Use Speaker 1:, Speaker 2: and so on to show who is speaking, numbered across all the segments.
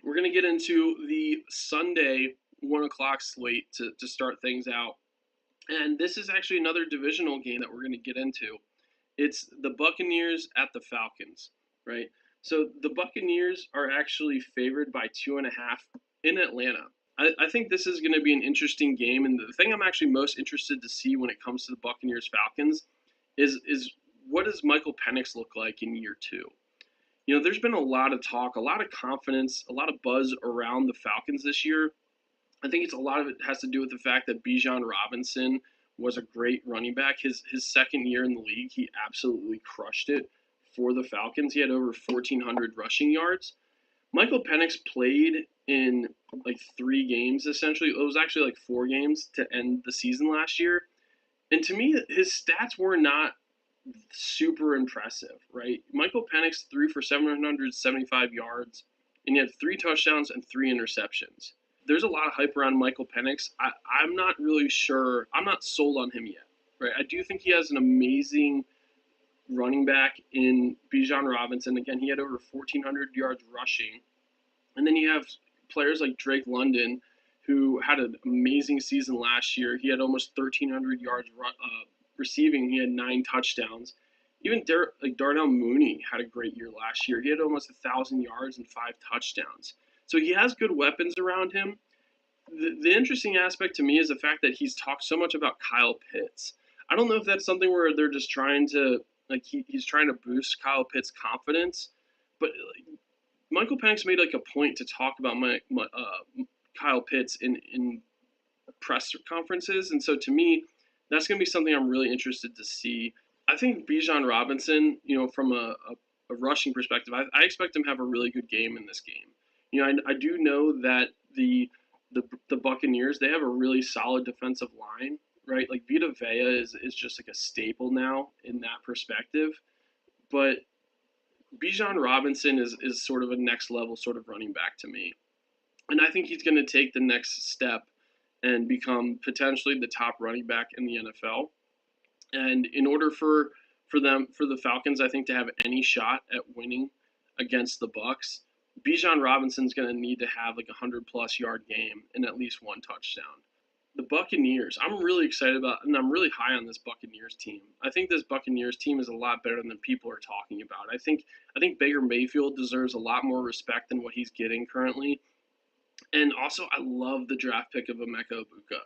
Speaker 1: We're going to get into the Sunday 1 o'clock slate to start things out. And this is actually another divisional game that we're going to get into. It's the Buccaneers at the Falcons, right? So the Buccaneers are actually favored by 2.5 in Atlanta. I think this is going to be an interesting game, and the thing I'm actually most interested to see when it comes to the Buccaneers Falcons is what does Michael Penix look like in year two? There's been a lot of talk, a lot of confidence, a lot of buzz around the Falcons this year. I think it's a lot of it has to do with the fact that Bijan Robinson was a great running back. His second year in the league, he absolutely crushed it for the Falcons. He had over 1,400 rushing yards. Michael Penix played in like 3 games essentially. It was actually like 4 games to end the season last year. And to me, his stats were not super impressive, right? Michael Penix threw for 775 yards, and he had 3 touchdowns and 3 interceptions. There's a lot of hype around Michael Penix. I'm not really sure. I'm not sold on him yet, right? I do think he has an amazing running back in Bijan Robinson. Again, he had over 1,400 yards rushing. And then you have players like Drake London, who had an amazing season last year. He had almost 1,300 yards receiving. He had 9 touchdowns. Even Darnell Mooney had a great year last year. He had almost 1,000 yards and 5 touchdowns. So he has good weapons around him. The interesting aspect to me is the fact that he's talked so much about Kyle Pitts. I don't know if that's something where they're just trying to he's trying to boost Kyle Pitts' confidence, but Michael Penix made like a point to talk about Kyle Pitts in press conferences, and so to me, that's going to be something I'm really interested to see. I think Bijan Robinson, from a rushing perspective, I expect him to have a really good game in this game. I do know that the Buccaneers, they have a really solid defensive line, right? Like Vita Vea is just like a staple now in that perspective, but Bijan Robinson is sort of a next level sort of running back to me. And I think he's going to take the next step and become potentially the top running back in the NFL. And in order for the Falcons, I think to have any shot at winning against the Bucks, Bijan Robinson's going to need to have like a 100+ yard game and at least 1 touchdown. The Buccaneers, I'm really excited about, and I'm really high on this Buccaneers team. I think this Buccaneers team is a lot better than people are talking about. I think Baker Mayfield deserves a lot more respect than what he's getting currently. And also, I love the draft pick of Emeka Ibuka.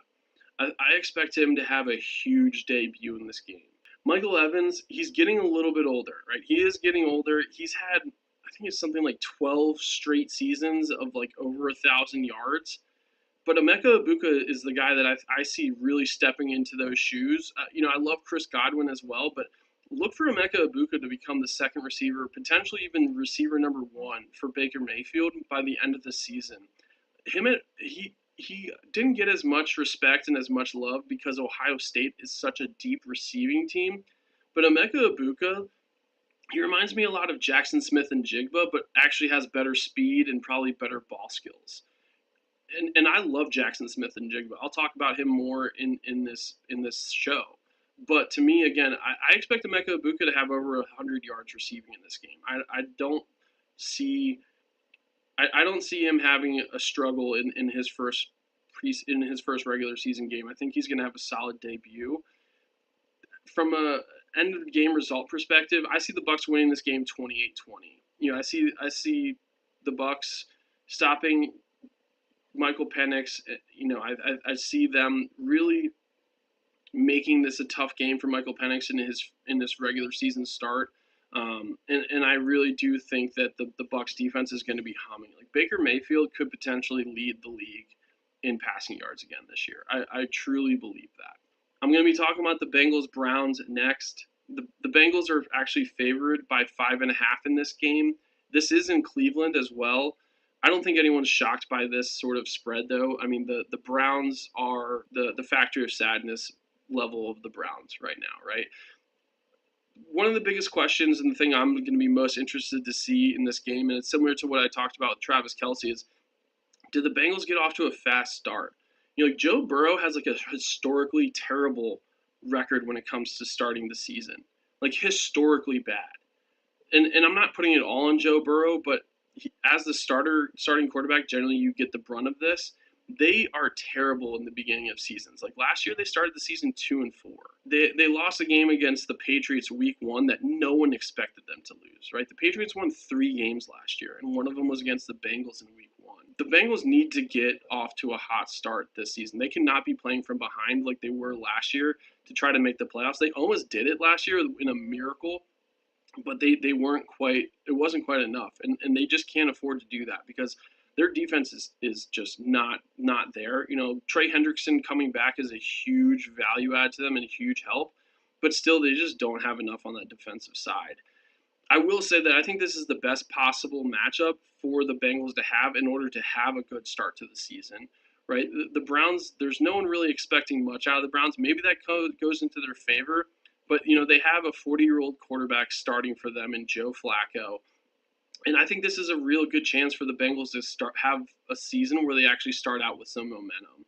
Speaker 1: I expect him to have a huge debut in this game. Michael Evans, he's getting a little bit older, right? He is getting older. He's had, I think it's something like 12 straight seasons of like over 1,000 yards. But Emeka Ibuka is the guy that I see really stepping into those shoes. I love Chris Godwin as well, but look for Emeka Ibuka to become the second receiver, potentially even receiver number 1 for Baker Mayfield by the end of the season. He didn't get as much respect and as much love because Ohio State is such a deep receiving team. But Emeka Ibuka, he reminds me a lot of Jackson Smith and Jigba, but actually has better speed and probably better ball skills. And I love Jackson Smith and Jigba. I'll talk about him more in this show. But to me, again, I expect Emeka Ibuka to have over 100 yards receiving in this game. I don't see I don't see him having a struggle in his first regular season game. I think he's going to have a solid debut. From a end of the game result perspective, I see the Bucks winning this game 28-20. I see the Bucks stopping Michael Penix. I see them really making this a tough game for Michael Penix in this regular season start. And I really do think that the Bucks defense is going to be humming. Like Baker Mayfield could potentially lead the league in passing yards again this year. I truly believe that. I'm going to be talking about the Bengals Browns next. The Bengals are actually favored by 5.5 in this game. This is in Cleveland as well. I don't think anyone's shocked by this sort of spread, though. I mean, the Browns are the factory of sadness level of the Browns right now, right? One of the biggest questions and the thing I'm going to be most interested to see in this game, and it's similar to what I talked about with Travis Kelce, is did the Bengals get off to a fast start? Like Joe Burrow has like a historically terrible record when it comes to starting the season, like historically bad. And I'm not putting it all on Joe Burrow, but as the starting quarterback, generally you get the brunt of this. They are terrible in the beginning of seasons. Like last year, they started the season 2-4. They lost a game against the Patriots week 1 that no one expected them to lose. Right, the Patriots won 3 games last year, and one of them was against the Bengals in week 1. The Bengals need to get off to a hot start this season. They cannot be playing from behind like they were last year to try to make the playoffs. They almost did it last year in a miracle, but they weren't quite, it wasn't quite enough, and they just can't afford to do that because their defense is just not there. Trey Hendrickson coming back is a huge value add to them and a huge help, but still they just don't have enough on that defensive side. I will say that I think this is the best possible matchup for the Bengals to have in order to have a good start to the season, right? The Browns, there's no one really expecting much out of the Browns. Maybe that goes into their favor, but they have a 40-year-old quarterback starting for them in Joe Flacco. And I think this is a real good chance for the Bengals to have a season where they actually start out with some momentum.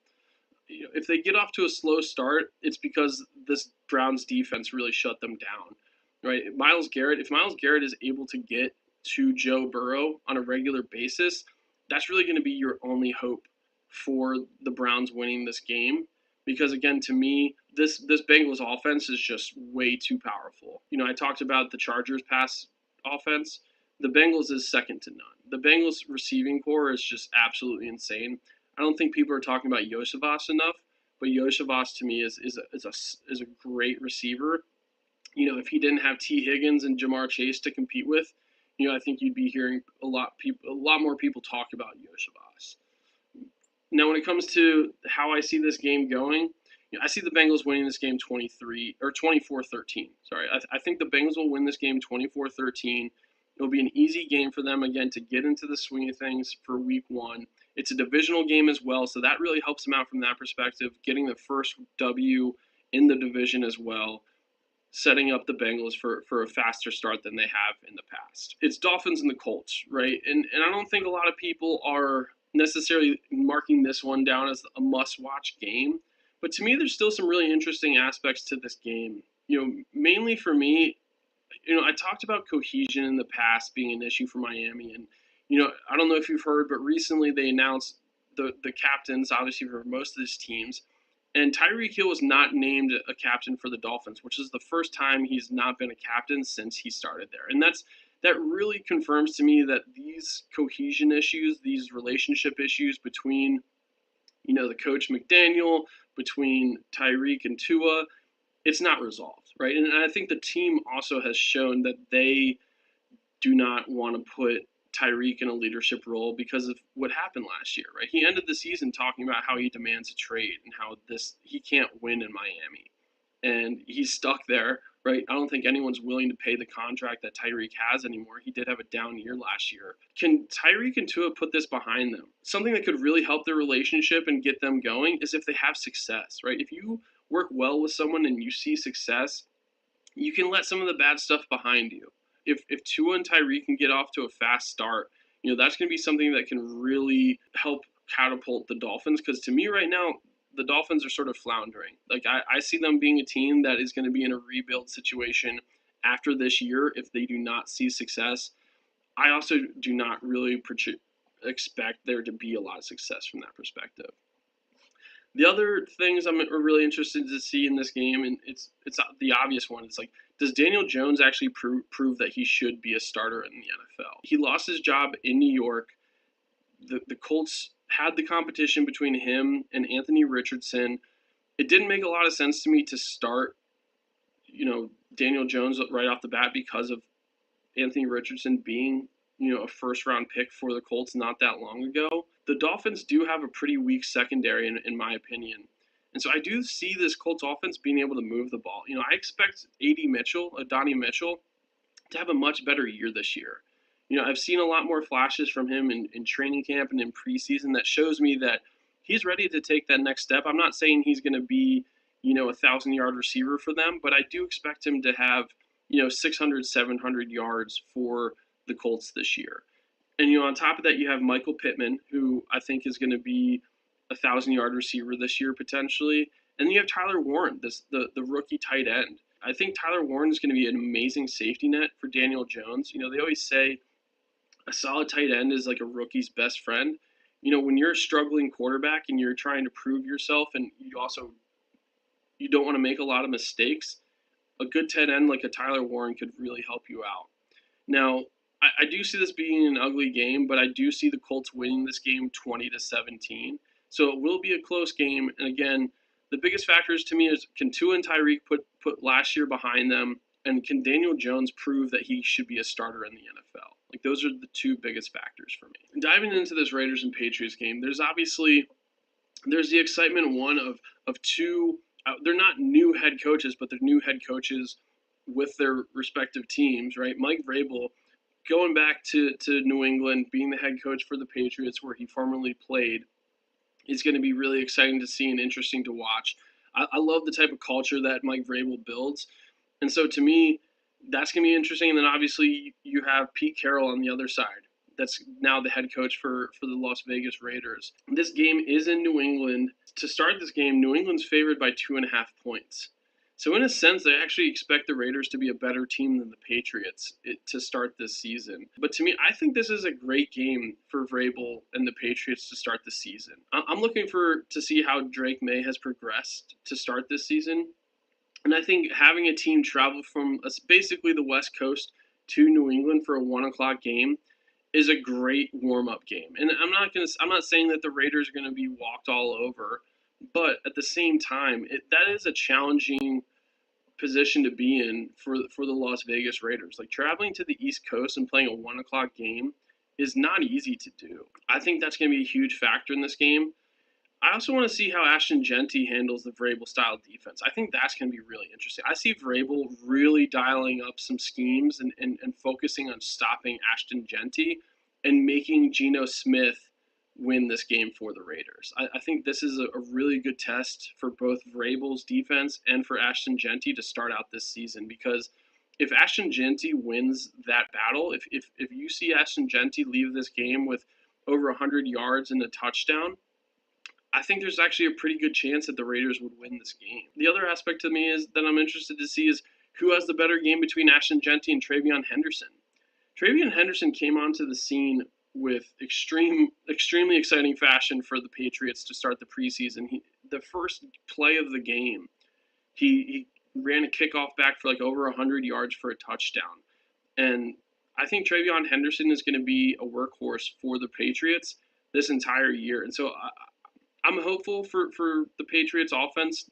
Speaker 1: If they get off to a slow start, it's because this Browns defense really shut them down, right? If Myles Garrett is able to get to Joe Burrow on a regular basis, that's really going to be your only hope for the Browns winning this game. Because again, to me, this Bengals offense is just way too powerful. I talked about the Chargers pass offense. The Bengals is second to none. The Bengals receiving core is just absolutely insane. I don't think people are talking about Yosevas enough, but Yosevas to me is a great receiver. If he didn't have T. Higgins and Jamar Chase to compete with, I think you'd be hearing a lot more people talk about Yosevas. Now, when it comes to how I see this game going, I see the Bengals winning this game 24-13. Sorry, I think the Bengals will win this game 24-13. It'll be an easy game for them, again, to get into the swing of things for week 1. It's a divisional game as well, so that really helps them out from that perspective, getting the first W in the division as well, setting up the Bengals for a faster start than they have in the past. It's Dolphins and the Colts, right? And I don't think a lot of people are necessarily marking this one down as a must-watch game, but to me, there's still some really interesting aspects to this game. Mainly for me, I talked about cohesion in the past being an issue for Miami, and I don't know if you've heard, but recently they announced the captains, obviously for most of these teams, and Tyreek Hill was not named a captain for the Dolphins, which is the first time he's not been a captain since he started there, and that really confirms to me that these cohesion issues, these relationship issues between the coach McDaniel, between Tyreek and Tua, it's not resolved, right? And I think the team also has shown that they do not want to put Tyreek in a leadership role because of what happened last year, right? He ended the season talking about how he demands a trade and how he can't win in Miami. And he's stuck there, right? I don't think anyone's willing to pay the contract that Tyreek has anymore. He did have a down year last year. Can Tyreek and Tua put this behind them? Something that could really help their relationship and get them going is if they have success, right? If you work well with someone and you see success, you can let some of the bad stuff behind you. If Tua and Tyreek can get off to a fast start, that's going to be something that can really help catapult the Dolphins. Because to me right now, the Dolphins are sort of floundering. Like I see them being a team that is going to be in a rebuild situation after this year if they do not see success. I also do not really expect there to be a lot of success from that perspective. The other things I'm really interested to see in this game, and it's the obvious one, it's like, does Daniel Jones actually prove that he should be a starter in the NFL? He lost his job in New York. The Colts had the competition between him and Anthony Richardson. It didn't make a lot of sense to me to start, Daniel Jones right off the bat because of Anthony Richardson being, a first-round pick for the Colts not that long ago. The Dolphins do have a pretty weak secondary, in my opinion. And so I do see this Colts offense being able to move the ball. I expect Donnie Mitchell, to have a much better year this year. I've seen a lot more flashes from him in training camp and in preseason that shows me that he's ready to take that next step. I'm not saying he's going to be, a 1,000-yard receiver for them, but I do expect him to have, 600, 700 yards for the Colts this year. And, on top of that, you have Michael Pittman, who I think is going to be a 1,000-yard receiver this year potentially. And then you have Tyler Warren, the rookie tight end. I think Tyler Warren is going to be an amazing safety net for Daniel Jones. They always say A solid tight end is like a rookie's best friend. When you're a struggling quarterback and you're trying to prove yourself, and you don't want to make a lot of mistakes, a good tight end like a Tyler Warren could really help you out. Now, I do see this being an ugly game, but I do see the Colts winning this game 20-17. So it will be a close game. And again, the biggest factors to me is, can Tua and Tyreek put last year behind them, and can Daniel Jones prove that he should be a starter in the NFL? Like, those are the two biggest factors for me. Diving into this Raiders and Patriots game, there's the excitement, one of two. They're not new head coaches, but they're new head coaches with their respective teams, right? Mike Vrabel, going back to New England, being the head coach for the Patriots, where he formerly played, is going to be really exciting to see and interesting to watch. I love the type of culture that Mike Vrabel builds. And so to me, that's going to be interesting. And then obviously you have Pete Carroll on the other side. That's now the head coach for the Las Vegas Raiders. This game is in New England. To start this game, New England's favored by 2.5 points. So in a sense, they actually expect the Raiders to be a better team than the Patriots to start this season. But to me, I think this is a great game for Vrabel and the Patriots to start the season. I'm looking to see how Drake May has progressed to start this season. And I think having a team travel from basically the West Coast to New England for a 1 o'clock game is a great warm-up game. And I'm not saying that the Raiders are going to be walked all over, but at the same time, that is a challenging position to be in for the Las Vegas Raiders. Like, traveling to the East Coast and playing a 1 o'clock game is not easy to do. I think that's going to be a huge factor in this game. I also want to see how Ashton Genty handles the Vrabel style defense. I think that's going to be really interesting. I see Vrabel really dialing up some schemes and focusing on stopping Ashton Genty and making Geno Smith win this game for the Raiders. I think this is a really good test for both Vrabel's defense and for Ashton Genty to start out this season, because if Ashton Genty wins that battle, if you see Ashton Genty leave this game with over 100 yards and a touchdown, I think there's actually a pretty good chance that the Raiders would win this game. The other aspect to me is that I'm interested to see is who has the better game between Ashton Genty and TreVeyon Henderson. TreVeyon Henderson came onto the scene with extremely exciting fashion for the Patriots to start the preseason. The first play of the game, he ran a kickoff back for like over 100 yards for a touchdown. And I think TreVeyon Henderson is going to be a workhorse for the Patriots this entire year. And so I'm hopeful for the Patriots offense.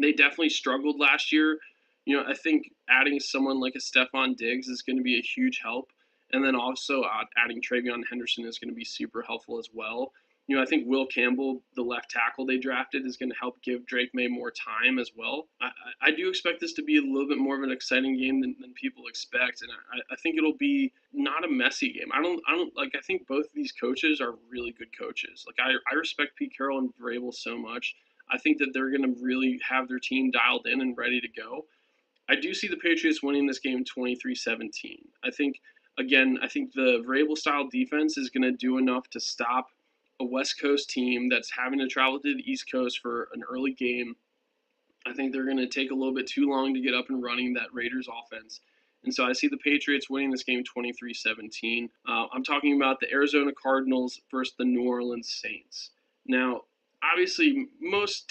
Speaker 1: They definitely struggled last year. I think adding someone like a Stephon Diggs is going to be a huge help. And then also adding TreVeyon Henderson is going to be super helpful as well. I think Will Campbell, the left tackle they drafted, is going to help give Drake May more time as well. I do expect this to be a little bit more of an exciting game than people expect, and I think it'll be not a messy game. I think both of these coaches are really good coaches. Like, I respect Pete Carroll and Vrabel so much. I think that they're going to really have their team dialed in and ready to go. I do see the Patriots winning this game 23-17. I think the Vrabel-style defense is going to do enough to stop a West Coast team that's having to travel to the East Coast for an early game. I think they're going to take a little bit too long to get up and running that Raiders offense. And so I see the Patriots winning this game 23-17. I'm talking about the Arizona Cardinals versus the New Orleans Saints. Now, obviously, most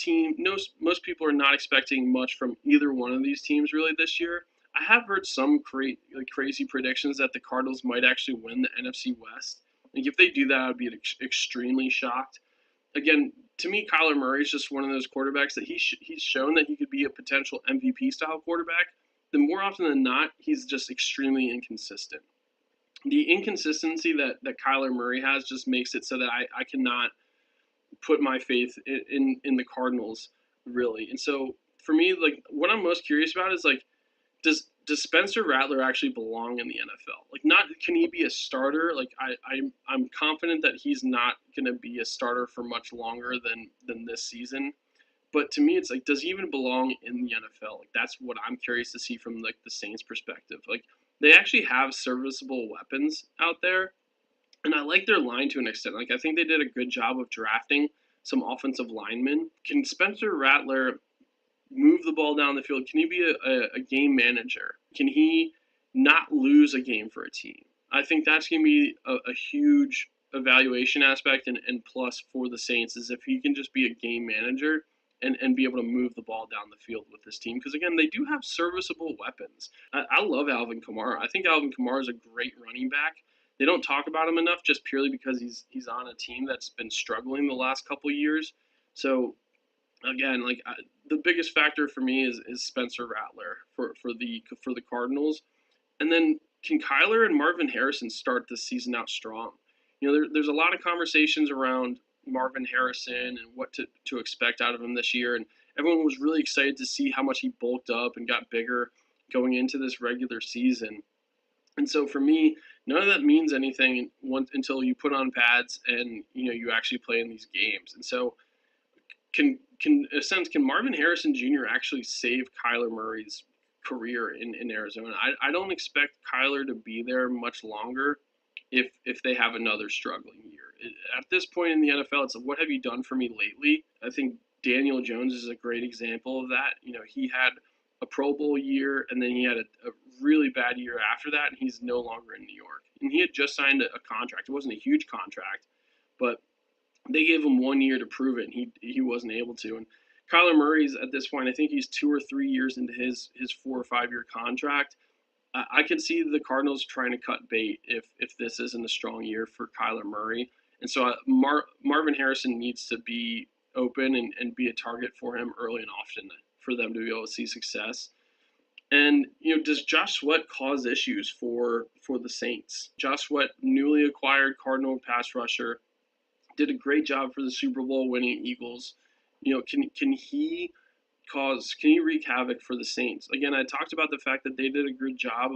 Speaker 1: people are not expecting much from either one of these teams really this year. I have heard some crazy predictions that the Cardinals might actually win the NFC West. Like, if they do that, I'd be extremely shocked. Again, to me, Kyler Murray is just one of those quarterbacks that he's shown that he could be a potential MVP-style quarterback. Then more often than not, he's just extremely inconsistent. The inconsistency that Kyler Murray has just makes it so that I cannot put my faith in the Cardinals, really. And so, for me, like, what I'm most curious about is, like, does Spencer Rattler actually belong in the NFL? Like, not can he be a starter? Like, I'm confident that he's not going to be a starter for much longer than this season. But to me, it's like, does he even belong in the NFL? Like, that's what I'm curious to see from, like, the Saints' perspective. Like, they actually have serviceable weapons out there, and I like their line to an extent. Like, I think they did a good job of drafting some offensive linemen. Can Spencer Rattler move the ball down the field? Can he be a game manager? Can he not lose a game for a team? I think that's going to be a huge evaluation aspect and plus for the Saints is if he can just be a game manager and be able to move the ball down the field with this team. Because, again, they do have serviceable weapons. I love Alvin Kamara. I think Alvin Kamara is a great running back. They don't talk about him enough just purely because he's on a team that's been struggling the last couple years. So, again, the biggest factor for me is Spencer Rattler for the Cardinals. And then can Kyler and Marvin Harrison start the season out strong? There's a lot of conversations around Marvin Harrison and what to expect out of him this year. And everyone was really excited to see how much he bulked up and got bigger going into this regular season. And so for me, none of that means anything until you put on pads and you actually play in these games. And so in a sense, can Marvin Harrison Jr. actually save Kyler Murray's career in Arizona? I don't expect Kyler to be there much longer if they have another struggling year. At this point in the NFL, it's like, what have you done for me lately? I think Daniel Jones is a great example of that. He had a Pro Bowl year, and then he had a really bad year after that, and he's no longer in New York. And he had just signed a contract. It wasn't a huge contract, but they gave him 1 year to prove it, and he wasn't able to. And Kyler Murray's at this point, I think he's 2 or 3 years into his 4 or 5 year contract. I could see the Cardinals trying to cut bait if this isn't a strong year for Kyler Murray. And so Marvin Harrison needs to be open and be a target for him early and often for them to be able to see success. And does Josh Sweat cause issues for the Saints? Josh Sweat, newly acquired Cardinal pass rusher, did a great job for the Super Bowl winning Eagles. Can he wreak havoc for the Saints? Again, I talked about the fact that they did a good job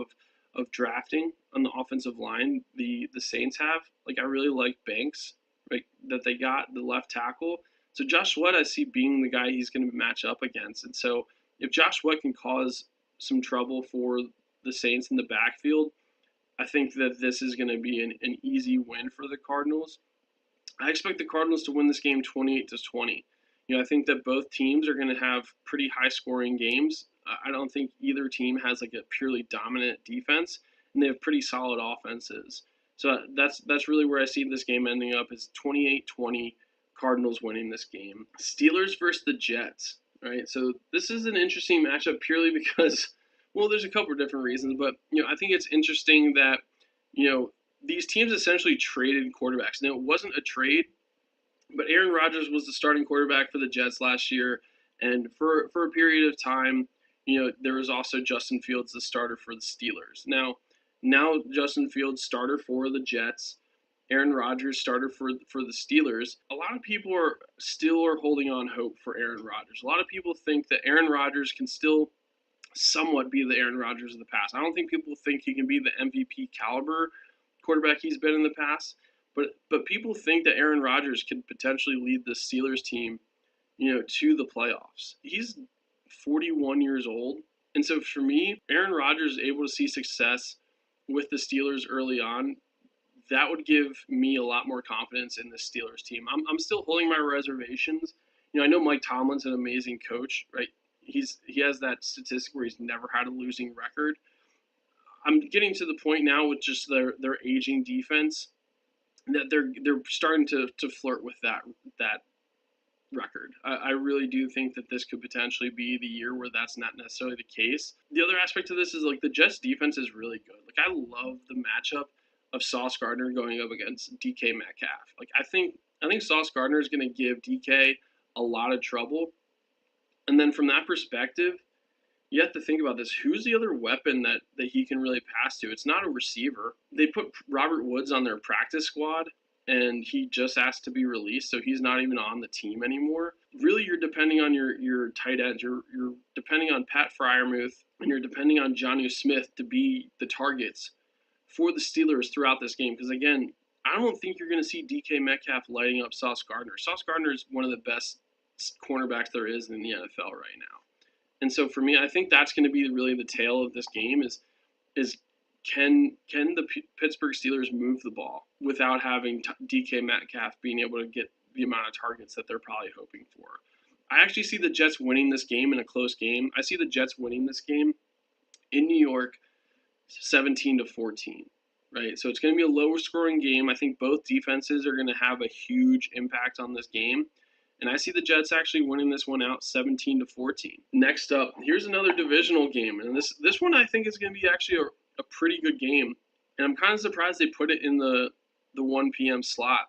Speaker 1: of drafting on the offensive line. The Saints have. I really like Banks, right, that they got, the left tackle. So Josh Sweat, I see being the guy he's going to match up against. And so if Josh Sweat can cause some trouble for the Saints in the backfield, I think that this is going to be an easy win for the Cardinals. I expect the Cardinals to win this game 28-20. I think that both teams are going to have pretty high-scoring games. I don't think either team has a purely dominant defense, and they have pretty solid offenses. So that's really where I see this game ending up is 28-20, Cardinals winning this game. Steelers versus the Jets, right? So this is an interesting matchup purely because, well, there's a couple of different reasons, but I think it's interesting that these teams essentially traded quarterbacks. Now, it wasn't a trade, but Aaron Rodgers was the starting quarterback for the Jets last year, and for a period of time, there was also Justin Fields, the starter for the Steelers. Now Justin Fields, starter for the Jets, Aaron Rodgers, starter for the Steelers. A lot of people are holding on hope for Aaron Rodgers. A lot of people think that Aaron Rodgers can still somewhat be the Aaron Rodgers of the past. I don't think people think he can be the MVP caliber quarterback he's been in the past. But people think that Aaron Rodgers could potentially lead the Steelers team, to the playoffs. He's 41 years old. And so for me, Aaron Rodgers is able to see success with the Steelers early on. That would give me a lot more confidence in the Steelers team. I'm still holding my reservations. I know Mike Tomlin's an amazing coach, right? He has that statistic where he's never had a losing record. I'm getting to the point now with just their aging defense that they're starting to flirt with that record. I really do think that this could potentially be the year where that's not necessarily the case. The other aspect of this is the Jets defense is really good. I love the matchup of Sauce Gardner going up against DK Metcalf. I think Sauce Gardner is going to give DK a lot of trouble. And then from that perspective, you have to think about this. Who's the other weapon that he can really pass to? It's not a receiver. They put Robert Woods on their practice squad, and he just asked to be released, so he's not even on the team anymore. Really, you're depending on your tight ends. You're depending on Pat Freiermuth, and you're depending on Jonnu Smith to be the targets for the Steelers throughout this game. Because, again, I don't think you're going to see DK Metcalf lighting up Sauce Gardner. Sauce Gardner is one of the best cornerbacks there is in the NFL right now. And so for me, I think that's going to be really the tale of this game is can the Pittsburgh Steelers move the ball without having DK Metcalf being able to get the amount of targets that they're probably hoping for. I actually see the Jets winning this game in a close game. I see the Jets winning this game in New York 17-14. right? So it's going to be a lower scoring game. I think both defenses are going to have a huge impact on this game. And I see the Jets actually winning this one out 17-14. Next up, here's another divisional game. And this one I think is going to be actually a pretty good game. And I'm kind of surprised they put it in the 1 p.m. slot.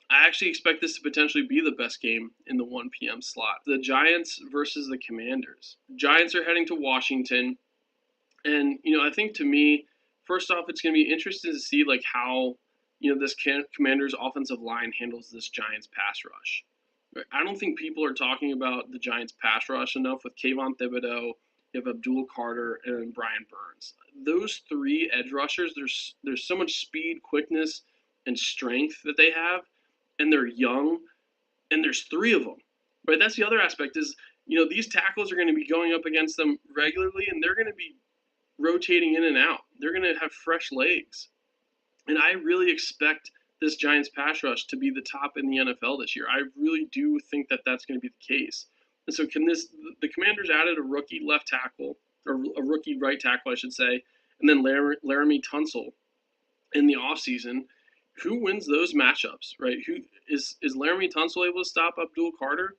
Speaker 1: I actually expect this to potentially be the best game in the 1 p.m. slot. The Giants versus the Commanders. Giants are heading to Washington. And, I think to me, first off, it's going to be interesting to see like how, this Commanders offensive line handles this Giants pass rush. I don't think people are talking about the Giants pass rush enough with Kayvon Thibodeau, you have Abdul Carter, and Brian Burns. Those three edge rushers, there's so much speed, quickness, and strength that they have, and they're young, and there's three of them. Right? That's the other aspect is, these tackles are going to be going up against them regularly, and they're going to be rotating in and out. They're going to have fresh legs. And I really expect this Giants pass rush to be the top in the NFL this year. I really do think that that's going to be the case. And so the Commanders added a rookie left tackle, or a rookie right tackle, I should say, and then Laramie Tunsil in the offseason. Who wins those matchups, right? Who is Laramie Tunsil able to stop Abdul Carter?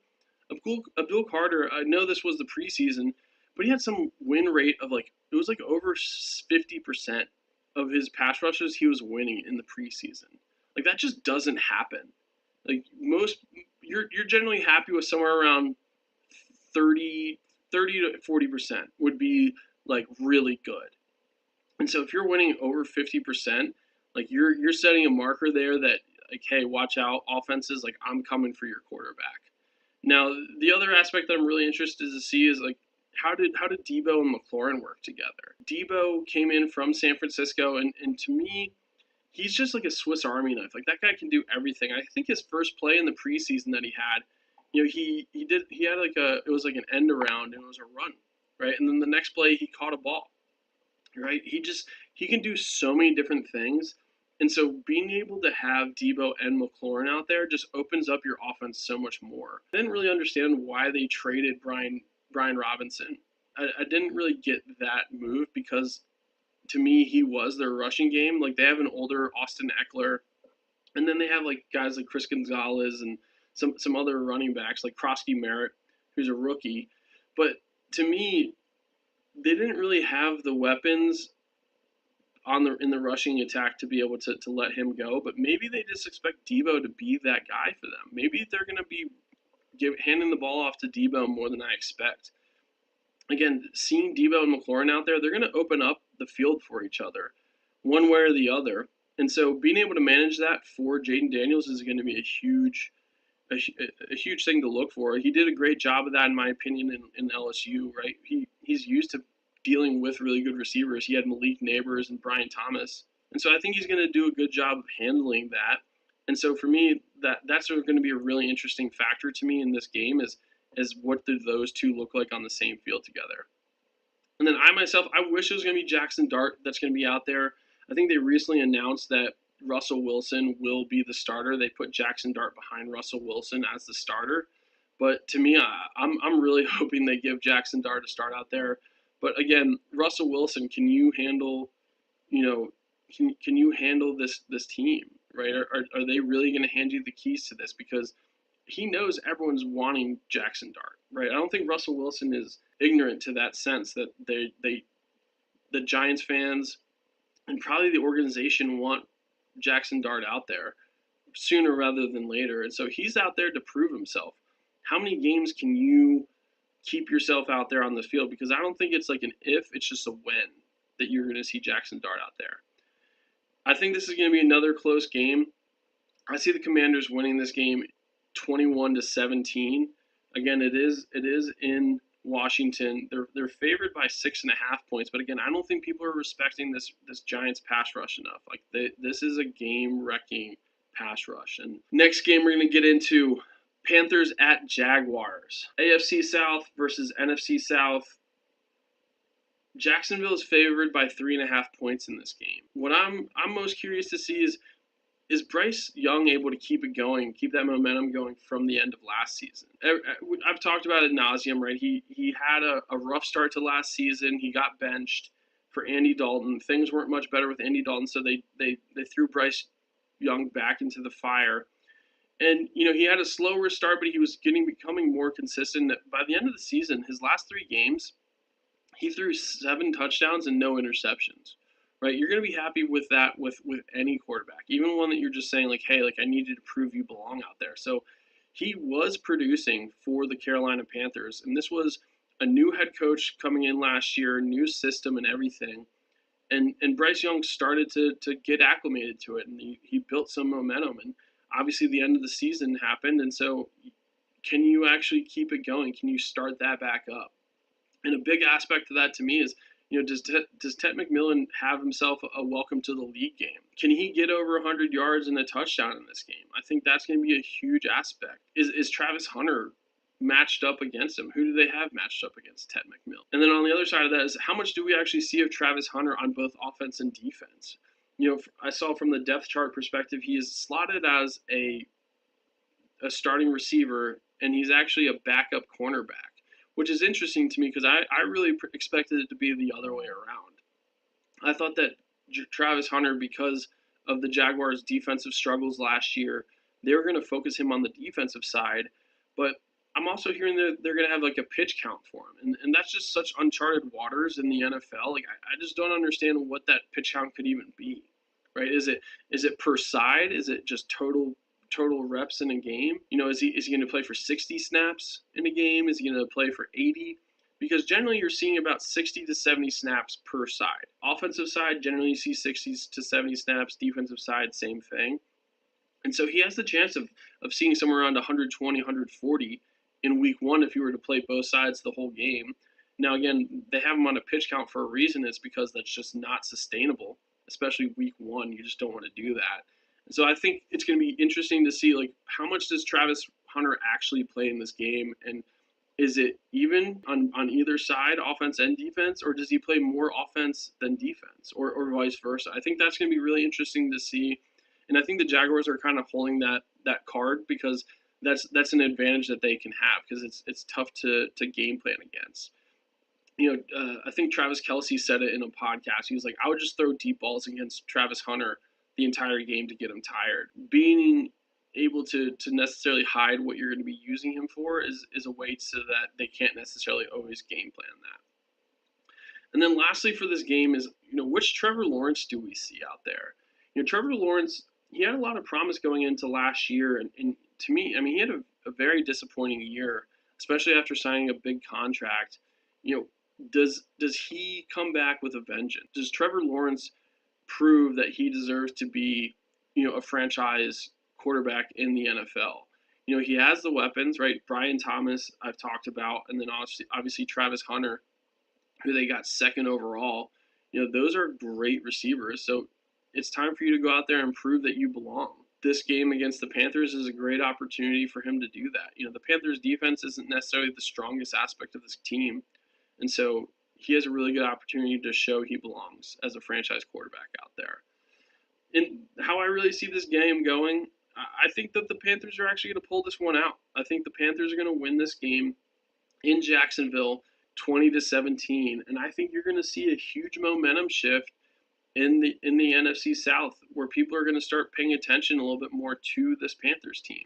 Speaker 1: Abdul Carter, I know this was the preseason, but he had some win rate of it was over 50% of his pass rushes he was winning in the preseason. That just doesn't happen. You're generally happy with somewhere around 30 to 40% would be really good. And so if you're winning over 50%, you're setting a marker there that hey, watch out, offenses, I'm coming for your quarterback. Now, the other aspect that I'm really interested to see is how did Debo and McLaurin work together? Debo came in from San Francisco, and to me, he's just like a Swiss Army knife. That guy can do everything. I think his first play in the preseason that he had, he had it was like an end around and it was a run, right? And then the next play he caught a ball, right? He can do so many different things. And so being able to have Debo and McLaurin out there just opens up your offense so much more. I didn't really understand why they traded Brian Robinson. I didn't really get that move because to me he was their rushing game. They have an older Austin Eckler, and then they have guys like Chris Gonzalez and some other running backs like Krosky Merritt, who's a rookie. But to me, they didn't really have the weapons in the rushing attack to be able to let him go. But maybe they just expect Debo to be that guy for them. Maybe they're going to be handing the ball off to Debo more than I expect. Again, seeing Debo and McLaurin out there, they're going to open up the field for each other, one way or the other. And so being able to manage that for Jaden Daniels is going to be a huge thing to look for. He did a great job of that, in my opinion, in LSU, right? He's used to dealing with really good receivers. He had Malik Neighbors and Brian Thomas. And so I think he's going to do a good job of handling that. And so for me, that's going to be a really interesting factor to me in this game is what do those two look like on the same field together. And then I wish it was going to be Jackson Dart that's going to be out there. I think they recently announced that Russell Wilson will be the starter. They put Jackson Dart behind Russell Wilson as the starter. But to me, I'm really hoping they give Jackson Dart a start out there. But again, Russell Wilson, can you handle, can you handle this team, right? Are they really going to hand you the keys to this? Because he knows everyone's wanting Jackson Dart, right? I don't think Russell Wilson is ignorant to that sense that the Giants fans and probably the organization want Jackson Dart out there sooner rather than later. And so he's out there to prove himself. How many games can you keep yourself out there on the field? Because I don't think it's like an if, it's just a when that you're going to see Jackson Dart out there. I think this is going to be another close game. I see the Commanders winning this game 21-17. Again, it is in Washington. They're favored by 6.5 points, but again, I don't think people are respecting this Giants pass rush enough. This is a game-wrecking pass rush. And next game we're going to get into Panthers at Jaguars. AFC South versus NFC South. Jacksonville is favored by 3.5 points in this game. What I'm most curious to see is Bryce Young able to keep it going, keep that momentum going from the end of last season? I've talked about it ad nauseum, right? He had a rough start to last season. He got benched for Andy Dalton. Things weren't much better with Andy Dalton, so they threw Bryce Young back into the fire. And he had a slower start, but he was becoming more consistent. By the end of the season, his last 3 games, he threw 7 touchdowns and no interceptions. Right? You're going to be happy with that with any quarterback, even one that you're just saying like, hey, like I need you to prove you belong out there. So he was producing for the Carolina Panthers, and this was a new head coach coming in last year, new system and everything. And Bryce Young started to get acclimated to it, and he built some momentum. And obviously, the end of the season happened, and so can you actually keep it going? Can you start that back up? And a big aspect of that to me is, does Ted McMillan have himself a welcome to the league game? Can he get over 100 yards and a touchdown in this game? I think that's going to be a huge aspect. Is Travis Hunter matched up against him? Who do they have matched up against Ted McMillan? And then on the other side of that is how much do we actually see of Travis Hunter on both offense and defense? I saw from the depth chart perspective, he is slotted as a starting receiver, and he's actually a backup cornerback, which is interesting to me because I really expected it to be the other way around. I thought that Travis Hunter, because of the Jaguars' defensive struggles last year, they were going to focus him on the defensive side, but I'm also hearing that they're going to have like a pitch count for him, and that's just such uncharted waters in the NFL. Like I just don't understand what that pitch count could even be, right? Is it per side? Is it just total reps in a game? Is he going to play for 60 snaps in a game? Is he going to play for 80? Because generally you're seeing about 60 to 70 snaps per side. Offensive side, generally you see 60 to 70 snaps. Defensive side, same thing. And so he has the chance of seeing somewhere around 120, 140 in week 1 if you were to play both sides the whole game. Now, again, they have him on a pitch count for a reason. It's because that's just not sustainable, especially week 1. You just don't want to do that. And so I think it's going to be interesting to see, like, how much does Travis Hunter actually play in this game? And is it even on either side, offense and defense, or does he play more offense than defense, or vice versa? I think that's going to be really interesting to see. And I think the Jaguars are kind of holding that card because that's an advantage that they can have because it's tough to game plan against. I think Travis Kelce said it in a podcast. He was like, I would just throw deep balls against Travis Hunter the entire game to get him tired. Being able to necessarily hide what you're going to be using him for is a way so that they can't necessarily always game plan that. And then lastly for this game is, which Trevor Lawrence do we see out there? Trevor Lawrence, he had a lot of promise going into last year, and to me, I mean, he had a very disappointing year, especially after signing a big contract. Does he come back with a vengeance? Does Trevor Lawrence prove that he deserves to be, a franchise quarterback in the NFL? He has the weapons, right? Brian Thomas, I've talked about, and then obviously Travis Hunter, who they got second overall. Those are great receivers. So it's time for you to go out there and prove that you belong. This game against the Panthers is a great opportunity for him to do that. The Panthers defense isn't necessarily the strongest aspect of this team. And so he has a really good opportunity to show he belongs as a franchise quarterback out there. And how I really see this game going, I think that the Panthers are actually going to pull this one out. I think the Panthers are going to win this game in Jacksonville 20-17. And I think you're going to see a huge momentum shift in the NFC South, where people are going to start paying attention a little bit more to this Panthers team.